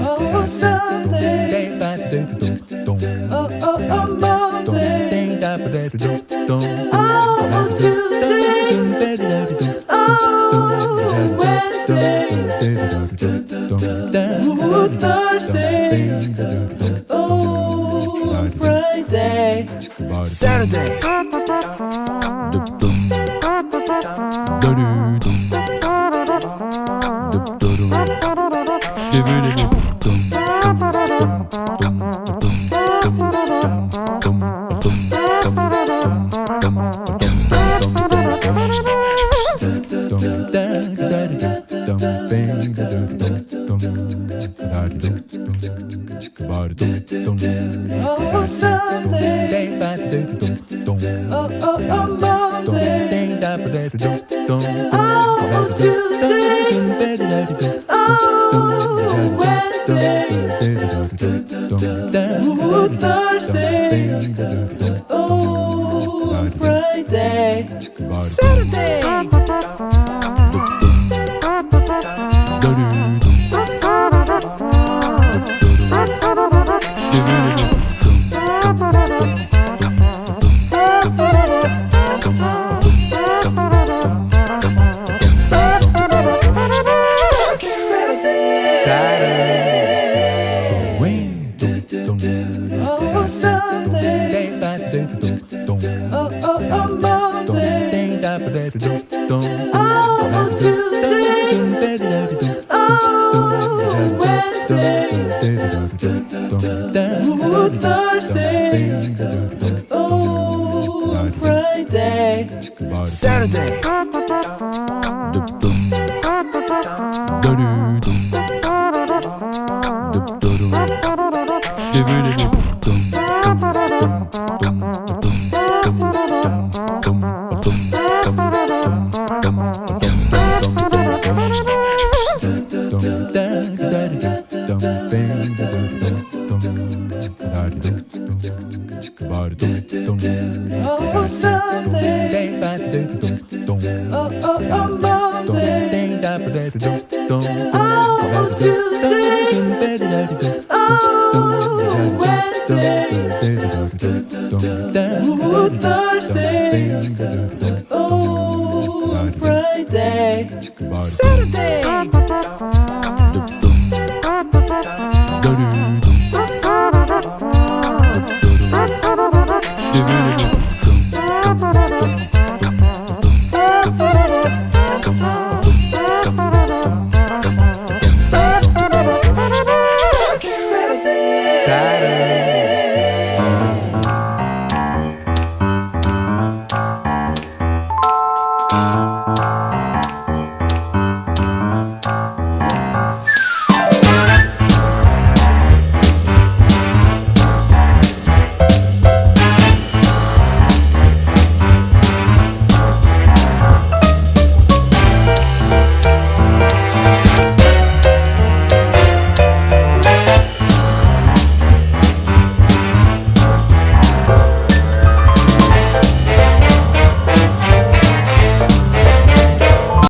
Oh, Sunday. Oh, Monday. Oh, Tuesday. Oh, Wednesday. Oh, Thursday. Oh, Friday. Saturday. Oh, Sunday. Oh, Monday. Oh, Tuesday. Oh, Wednesday. Oh, Thursday. Oh, Friday. Saturday. Oh, Sunday. Oh, Monday. Oh, Tuesday. Oh, Wednesday. Oh, Thursday. Oh, Friday. Saturday. Oh, Sunday. Oh, Monday. Oh, Tuesday. Oh, Wednesday. Oh, Thursday. Oh, Friday. Saturday.